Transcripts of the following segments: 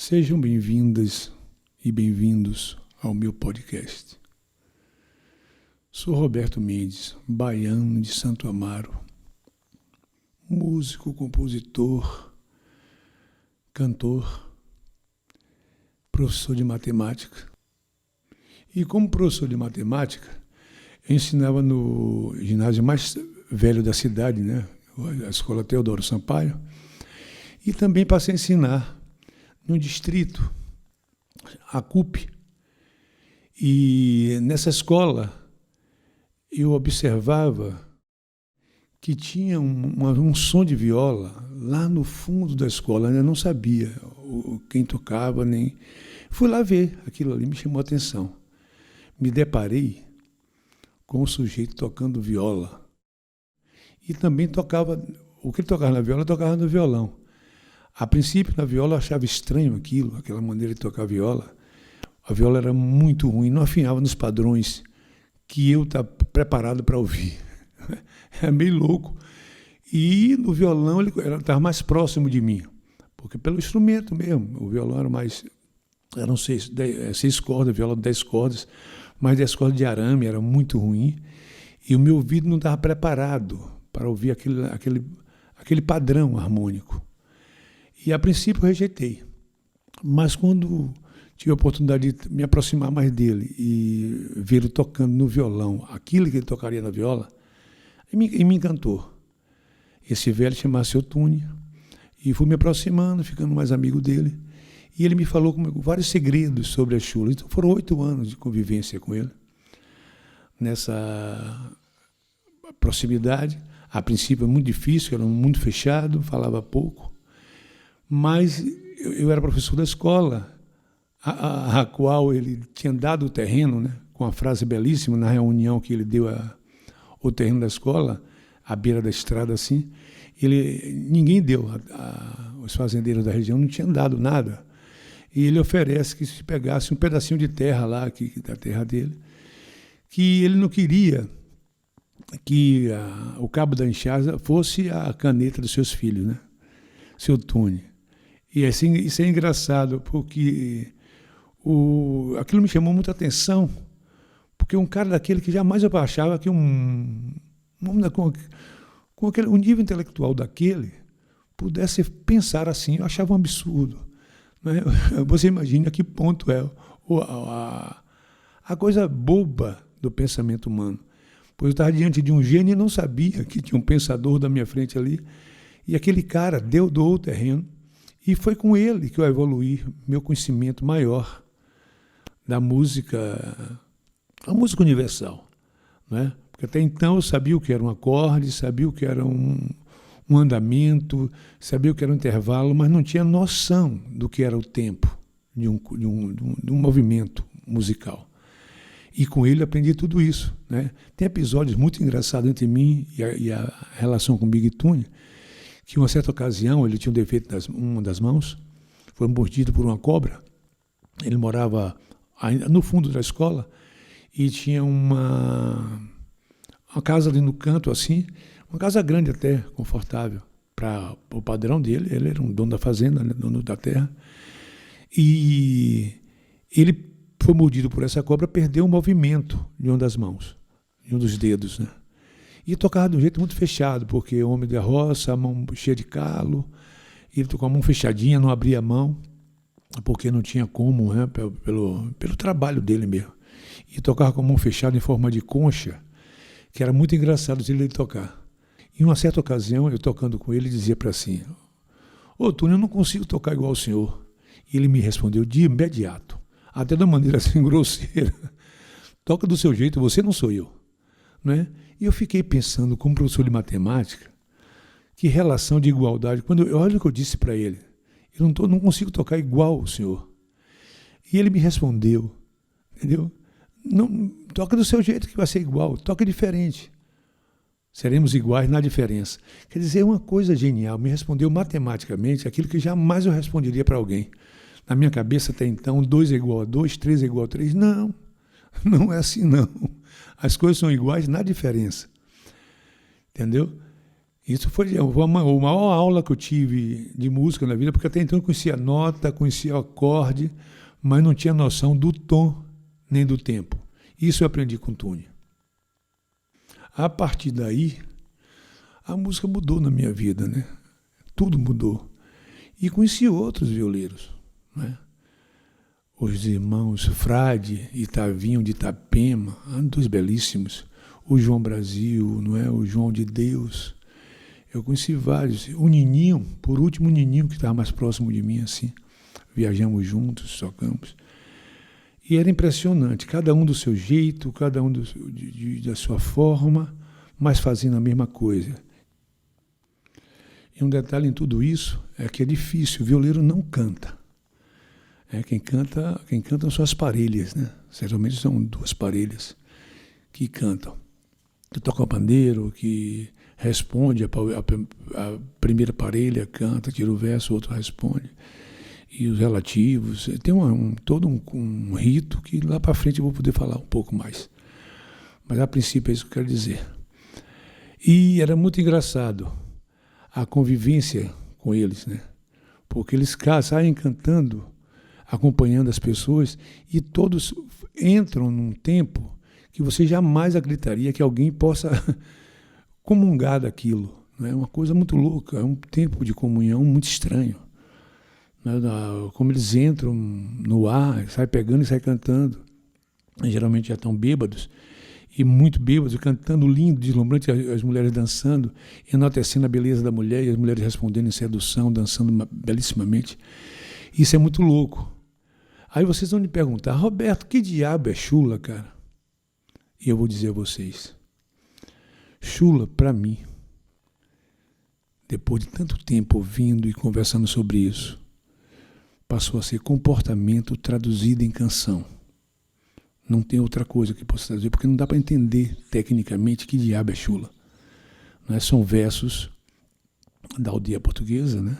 Sejam bem-vindas e bem-vindos ao meu podcast. Sou Roberto Mendes, baiano de Santo Amaro, músico, compositor, cantor, professor de matemática. E como professor de matemática, eu ensinava no ginásio mais velho da cidade, né? A Escola Teodoro Sampaio, e também passei a ensinar no distrito, a CUP. E nessa escola eu observava que tinha um som de viola lá no fundo da escola. Eu não sabia quem tocava, nem... Fui lá ver, aquilo ali me chamou a atenção. Me deparei com um sujeito tocando viola. E também tocava, o que ele tocava na viola, eu tocava no violão. A princípio, na viola, eu achava estranho aquilo, aquela maneira de tocar viola. A viola era muito ruim, não afinava nos padrões que eu estava preparado para ouvir. Era meio louco. E no violão ele estava mais próximo de mim, porque pelo instrumento mesmo, o violão eram 6 cordas, viola 10 cordas, mas 10 cordas de arame, era muito ruim. E o meu ouvido não estava preparado para ouvir aquele padrão harmônico. E a princípio eu rejeitei, mas quando tive a oportunidade de me aproximar mais dele e vê-lo tocando no violão, aquilo que ele tocaria na viola, e me encantou. Esse velho chamava-se Otúnio, e fui me aproximando, ficando mais amigo dele, e ele me falou comigo vários segredos sobre a chula. Então foram 8 anos de convivência com ele, nessa proximidade. A princípio muito difícil, era um mundo fechado, falava pouco, mas eu era professor da escola, a qual ele tinha dado o terreno, né, com uma frase belíssima na reunião que ele deu o terreno da escola, à beira da estrada assim. Ninguém deu, os fazendeiros da região não tinham dado nada. E ele oferece que se pegasse um pedacinho de terra lá, da terra dele, que ele não queria que o cabo da enxada fosse a caneta dos seus filhos, né? Seu Tony. E assim, isso é engraçado, porque aquilo me chamou muita atenção, porque um cara daquele que jamais eu achava que um nível intelectual daquele pudesse pensar assim, eu achava um absurdo. Né? Você imagina a que ponto é a coisa boba do pensamento humano. Pois eu estava diante de um gênio e não sabia que tinha um pensador da minha frente ali, e aquele cara doou o terreno. E foi com ele que eu evoluí meu conhecimento maior da música, a música universal, né? Porque até então eu sabia o que era um acorde, sabia o que era um andamento, sabia o que era um intervalo, mas não tinha noção do que era o tempo de um movimento musical. E com ele aprendi tudo isso, né? Tem episódios muito engraçados entre mim e a relação com o Big Tune, que em uma certa ocasião ele tinha um defeito uma das mãos, foi mordido por uma cobra. Ele morava ainda no fundo da escola e tinha uma casa ali no canto assim, uma casa grande até, confortável, para o padrão dele. Ele era um dono da fazenda, né, dono da terra. E ele foi mordido por essa cobra, perdeu o movimento de uma das mãos, de um dos dedos, né? E tocava de um jeito muito fechado, porque homem da roça, a mão cheia de calo, ele tocou a mão fechadinha, não abria a mão, porque não tinha como, né, pelo trabalho dele mesmo. E tocava com a mão fechada em forma de concha, que era muito engraçado de ele tocar. Em uma certa ocasião, eu tocando com ele, dizia para assim: "Ô, Túlio, eu não consigo tocar igual ao senhor." E ele me respondeu de imediato, até de uma maneira assim grosseira: "Toca do seu jeito, você não sou eu." Né? E eu fiquei pensando, como professor de matemática, que relação de igualdade. Olha o que eu disse para ele: eu não consigo tocar igual ao senhor. E ele me respondeu, entendeu? Não, toca do seu jeito que vai ser igual, toca diferente. Seremos iguais na diferença. Quer dizer, é uma coisa genial. Me respondeu matematicamente aquilo que jamais eu responderia para alguém. Na minha cabeça até então, 2 é igual a 2, 3 é igual a 3. Não, não é assim não. As coisas são iguais na diferença. Entendeu? Isso foi a maior aula que eu tive de música na vida, porque até então eu conhecia a nota, conhecia o acorde, mas não tinha noção do tom nem do tempo. Isso eu aprendi com Tune. A partir daí, a música mudou na minha vida, né? Tudo mudou. E conheci outros violeiros, né? Os irmãos Frade e Tavinho de Itapema, dois belíssimos. O João Brasil, não é? O João de Deus. Eu conheci vários. O Nininho, por último, o Nininho, que estava mais próximo de mim, assim. Viajamos juntos, tocamos. E era impressionante, cada um do seu jeito, cada um da sua forma, mas fazendo a mesma coisa. E um detalhe em tudo isso é que é difícil, o violeiro não canta. Quem canta são as parelhas, né? Geralmente são duas parelhas que cantam. Que tocam todo que responde, a primeira parelha canta, tira o verso, o outro responde. E os relativos, tem todo um rito que lá para frente eu vou poder falar um pouco mais. Mas a princípio é isso que eu quero dizer. E era muito engraçado a convivência com eles, né? Porque eles saem cantando, acompanhando as pessoas, e todos entram num tempo que você jamais acreditaria que alguém possa comungar daquilo. É uma coisa muito louca, é um tempo de comunhão muito estranho. Como eles entram no ar, sai pegando e sai cantando. Geralmente já estão bêbados, e muito bêbados, cantando lindo, deslumbrante, as mulheres dançando, enaltecendo a beleza da mulher, e as mulheres respondendo em sedução, dançando belíssimamente. Isso é muito louco. Aí vocês vão me perguntar, Roberto, que diabo é chula, cara? E eu vou dizer a vocês, chula, para mim, depois de tanto tempo ouvindo e conversando sobre isso, passou a ser comportamento traduzido em canção. Não tem outra coisa que possa traduzir, porque não dá para entender tecnicamente que diabo é chula. São versos da aldeia portuguesa, né?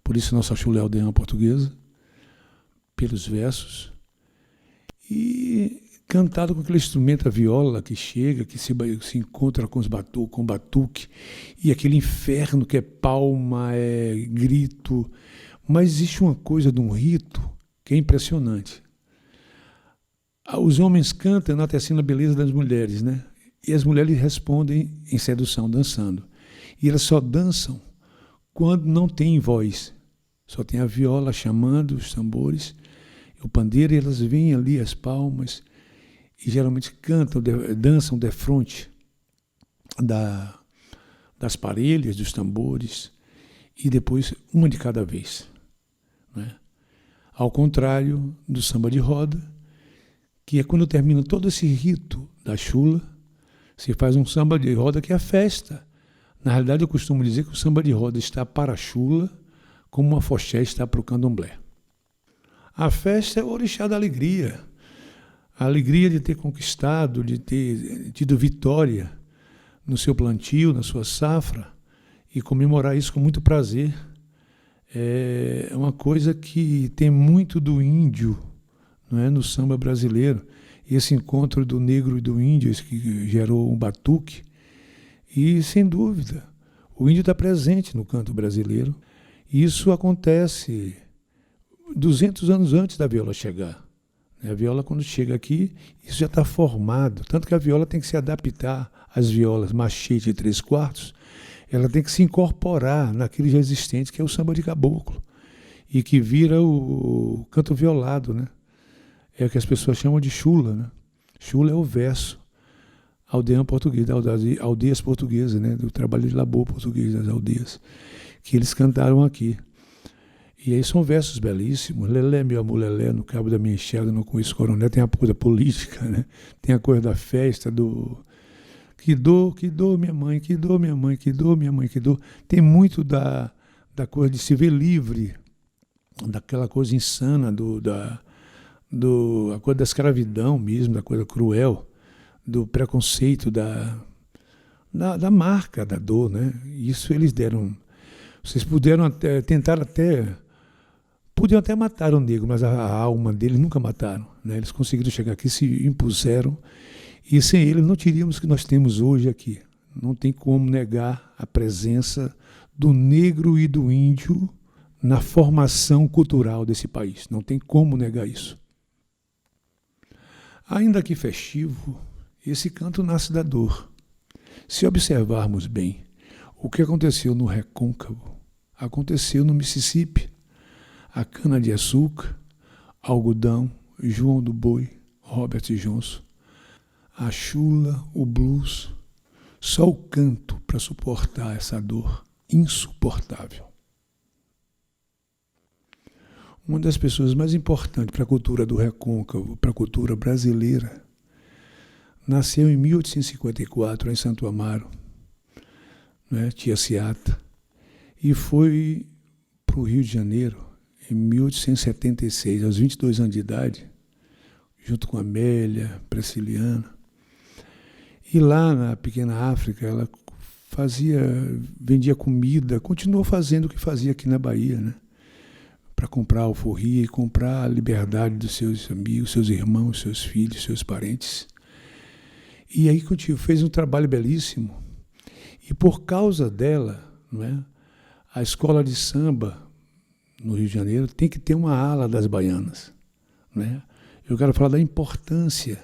Por isso nossa chula é a aldeia portuguesa, pelos versos, e cantado com aquele instrumento, a viola, que chega, que se encontra com o batuque, e aquele inferno que é palma, é grito. Mas existe uma coisa de um rito que é impressionante. Os homens cantam enaltecendo a beleza das mulheres, né? E as mulheres respondem em sedução, dançando. E elas só dançam quando não tem voz. Só tem a viola chamando, os tambores, o pandeiro, e elas veem ali as palmas e geralmente cantam, dançam defronte das parelhas, dos tambores, e depois uma de cada vez. Né? Ao contrário do samba de roda, que é quando termina todo esse rito da chula, se faz um samba de roda que é a festa. Na realidade, eu costumo dizer que o samba de roda está para a chula, como uma afoxé está para o candomblé. A festa é o orixá da alegria. A alegria de ter conquistado, de ter tido vitória no seu plantio, na sua safra, e comemorar isso com muito prazer. É uma coisa que tem muito do índio, não é, no samba brasileiro. Esse encontro do negro e do índio, que gerou um batuque. E, sem dúvida, o índio está presente no canto brasileiro. Isso acontece 200 anos antes da viola chegar. A viola, quando chega aqui, isso já está formado. Tanto que a viola tem que se adaptar às violas machete e 3/4. Ela tem que se incorporar naquele já existente, que é o samba de caboclo. E que vira o canto violado, né? É o que as pessoas chamam de chula, né? Chula é o verso aldeão português, aldeias portuguesas, né? Do trabalho de labor português das aldeias, que eles cantaram aqui. E aí são versos belíssimos. Lelé, meu amor, Lelé, no cabo da minha enxada, não conheço coronel. Tem a coisa política, né? Tem a coisa da festa, do... Que dor, minha mãe, que dor, minha mãe, que dor, minha mãe, que dor. Tem muito da coisa de se ver livre, daquela coisa insana, a coisa da escravidão mesmo, da coisa cruel, do preconceito, da marca da dor, né? Isso eles deram. Vocês podiam até matar o negro, mas a alma deles nunca mataram, né? Eles conseguiram chegar aqui, se impuseram, e sem eles não teríamos o que nós temos hoje aqui, não tem como negar a presença do negro e do índio na formação cultural desse país. Não tem como negar isso. Ainda que festivo, esse canto nasce da dor. Se observarmos bem, o que aconteceu no Recôncavo aconteceu no Mississippi. A cana-de-açúcar, algodão, João do Boi, Robert Johnson, a chula, o blues, só o canto para suportar essa dor insuportável. Uma das pessoas mais importantes para a cultura do Recôncavo, para a cultura brasileira, nasceu em 1854 em Santo Amaro, né, Tia Ciata, e foi para o Rio de Janeiro em 1876, aos 22 anos de idade, junto com Amélia, Prisciliana. E lá na pequena África, ela vendia comida, continuou fazendo o que fazia aqui na Bahia, né? Para comprar alforria e comprar a liberdade dos seus amigos, seus irmãos, seus filhos, seus parentes. E aí fez um trabalho belíssimo. E por causa dela, não é, a escola de samba no Rio de Janeiro tem que ter uma ala das baianas, né? Eu quero falar da importância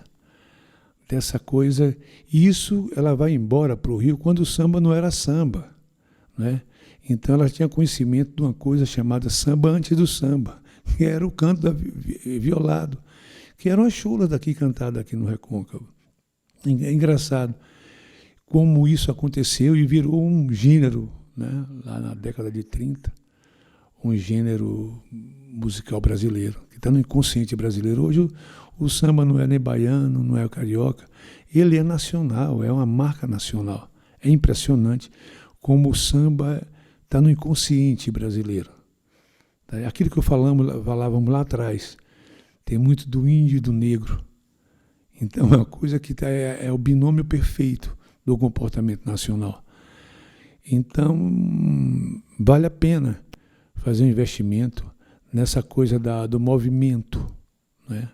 dessa coisa. E isso ela vai embora para o Rio quando o samba não era samba, né? Então ela tinha conhecimento de uma coisa chamada samba antes do samba, que era o canto violado, que eram as chulas daqui cantadas aqui no Recôncavo. É engraçado como isso aconteceu e virou um gênero, né, lá na década de 30, um gênero musical brasileiro, que está no inconsciente brasileiro. Hoje o samba não é nem baiano, não é carioca, ele é nacional, é uma marca nacional. É impressionante como o samba está no inconsciente brasileiro. Aquilo que falávamos lá atrás, tem muito do índio e do negro. Então é uma coisa que é o binômio perfeito do comportamento nacional. Então vale a pena fazer um investimento nessa coisa do movimento, né?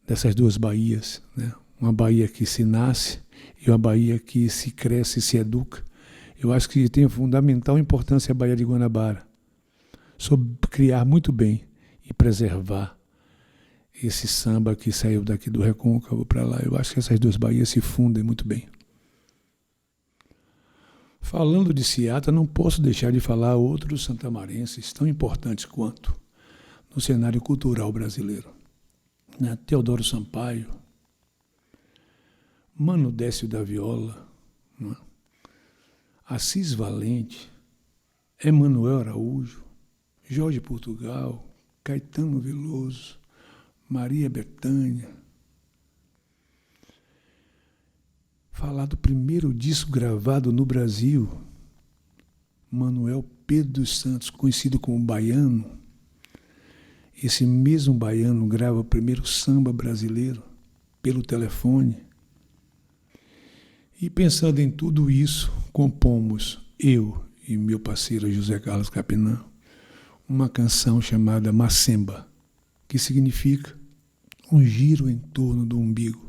Dessas duas Bahias, né? Uma Bahia que se nasce e uma Bahia que se cresce e se educa. Eu acho que tem fundamental importância a Baía de Guanabara, sobre criar muito bem e preservar esse samba que saiu daqui do Recôncavo para lá. Eu acho que essas duas Bahias se fundem muito bem. Falando de Ciata, não posso deixar de falar outros santamarenses tão importantes quanto no cenário cultural brasileiro, né? Teodoro Sampaio, Mano Décio da Viola, né? Assis Valente, Emanuel Araújo, Jorge Portugal, Caetano Veloso, Maria Bethânia. Falar do primeiro disco gravado no Brasil, Manuel Pedro dos Santos, conhecido como Baiano. Esse mesmo baiano grava o primeiro samba brasileiro pelo telefone. E pensando em tudo isso, compomos, eu e meu parceiro José Carlos Capinã, uma canção chamada Macemba, que significa um giro em torno do umbigo.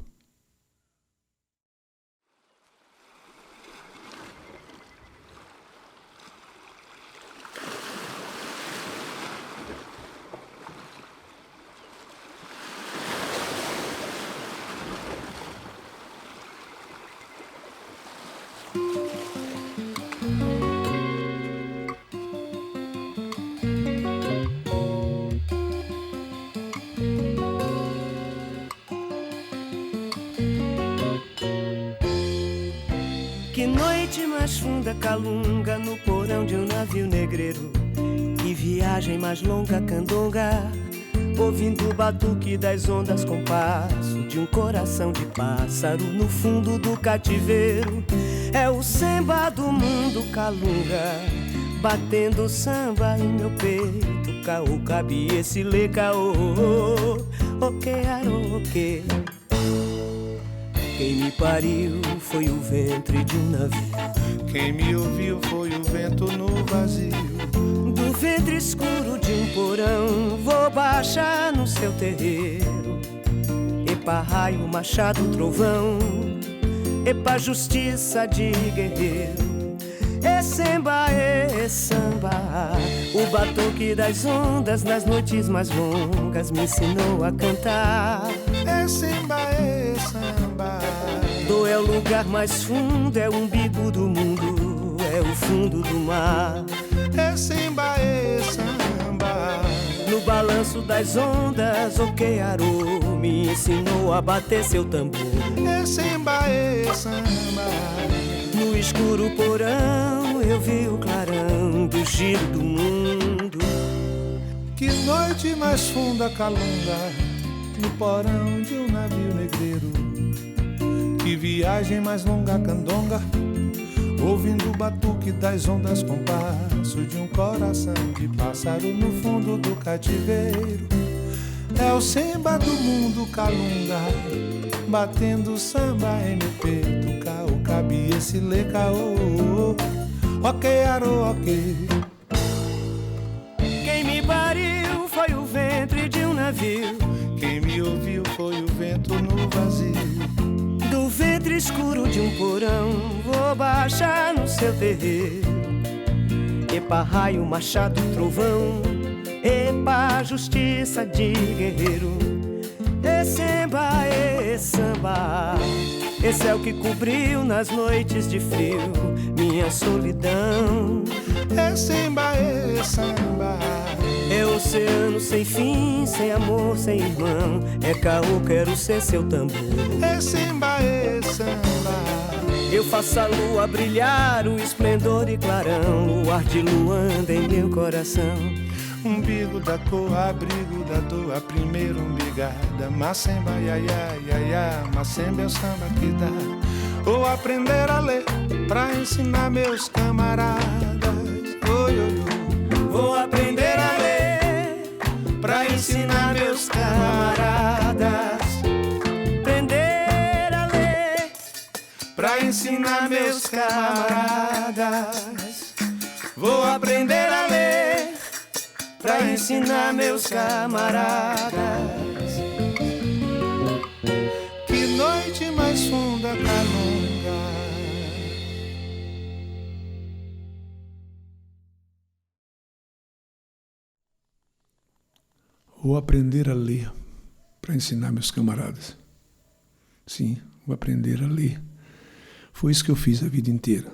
Que noite mais funda calunga no porão de um navio negreiro. Que viagem mais longa candonga, ouvindo o batuque das ondas, compasso de um coração de pássaro no fundo do cativeiro. É o samba do mundo calunga, batendo samba em meu peito. Caô, cabe esse lê, caô, oque, aroque. Quem me pariu foi o ventre de um navio. Quem me ouviu foi o vento no vazio. Do ventre escuro de um porão vou baixar no seu terreiro. Epa, raio, machado, trovão. epa justiça de guerreiro. É samba, é samba. O batuque das ondas nas noites mais longas me ensinou a cantar. É samba, é samba. Do é o lugar mais fundo, é o umbigo do mundo, é o fundo do mar. É samba, é samba. No balanço das ondas, o Quearô me ensinou a bater seu tambor. É samba, é samba. No escuro porão, eu vi o clarão do giro do mundo. Que noite mais funda calunga no porão de um navio negreiro. Que viagem mais longa candonga, ouvindo o batuque das ondas com passo de um coração de pássaro no fundo do cativeiro. É o samba do mundo calunga, batendo samba em meu peito. Cao, cabe esse lê caô, ok, arô, ok. Quem me pariu foi o ventre de um navio. Quem me ouviu foi o vento no vazio. Do ventre escuro de um porão, vou baixar no seu terreiro. Epa, raio, machado, trovão, epa, justiça de guerreiro. É samba, é samba. Esse é o que cobriu nas noites de frio minha solidão. É samba, é samba. É oceano sem fim, sem amor, sem irmão. É caô, quero ser seu tambor. É samba, é samba. Eu faço a lua brilhar, o esplendor e clarão. Luar de luanda em meu coração. Umbigo da cor, abrigo da dor, a primeira umbigada. Macemba, ia, ia, ia, macemba é o samba que dá. Vou aprender a ler pra ensinar meus camaradas. Oi, oi, oi. Vou aprender a ler pra ensinar meus camaradas. Aprender a ler pra ensinar meus camaradas. Vou aprender a ler pra ensinar meus camaradas. Que noite mais funda calunga. Vou aprender a ler para ensinar meus camaradas. Sim, vou aprender a ler. Foi isso que eu fiz a vida inteira.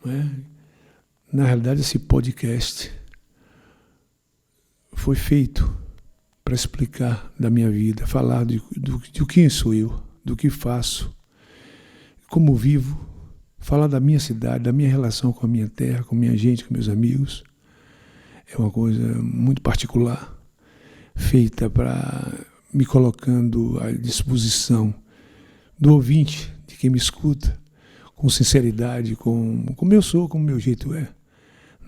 Não é? Na realidade, esse podcast foi feito para explicar da minha vida, falar de quem sou eu, do que faço, como vivo, falar da minha cidade, da minha relação com a minha terra, com a minha gente, com meus amigos. É uma coisa muito particular, feita para me colocando à disposição do ouvinte, de quem me escuta, com sinceridade, como eu sou, como meu jeito é,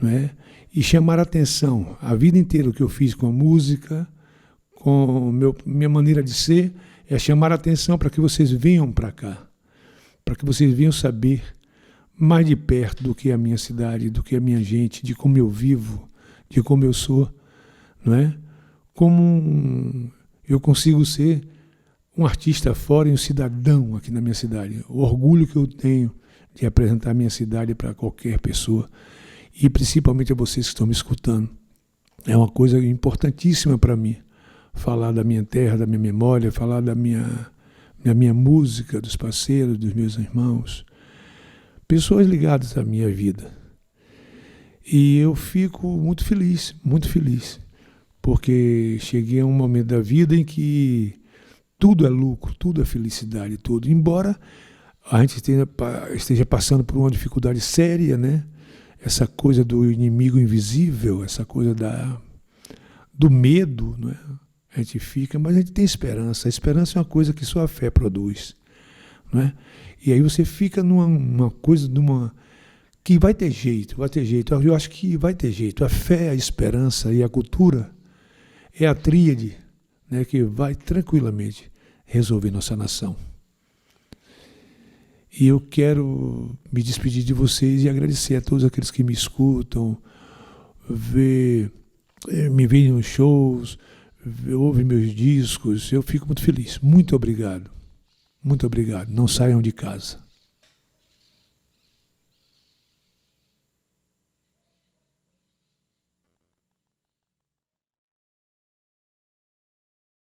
não é? E chamar a atenção. A vida inteira o que eu fiz com a música, com minha maneira de ser, é chamar a atenção para que vocês venham para cá, para que vocês venham saber mais de perto do que a minha cidade, do que a minha gente, de como eu vivo, de como eu sou, não é? Como eu consigo ser um artista fora e um cidadão aqui na minha cidade. O orgulho que eu tenho de apresentar a minha cidade para qualquer pessoa, e principalmente a vocês que estão me escutando. É uma coisa importantíssima para mim, falar da minha terra, da minha memória, falar da minha música, dos parceiros, dos meus irmãos, pessoas ligadas à minha vida. E eu fico muito feliz, porque cheguei a um momento da vida em que tudo é lucro, tudo é felicidade, tudo. Embora a gente esteja passando por uma dificuldade séria, né? Essa coisa do inimigo invisível, essa coisa do medo, não é? A gente fica, mas a gente tem esperança. A esperança é uma coisa que só a fé produz, não é? E aí você fica numa coisa, que vai ter jeito. Eu acho que vai ter jeito. A fé, a esperança e a cultura é a tríade, né, que vai tranquilamente resolver nossa nação. E eu quero me despedir de vocês e agradecer a todos aqueles que me escutam, me veem nos shows, ouvem meus discos. Eu fico muito feliz. Muito obrigado. Muito obrigado. Não saiam de casa.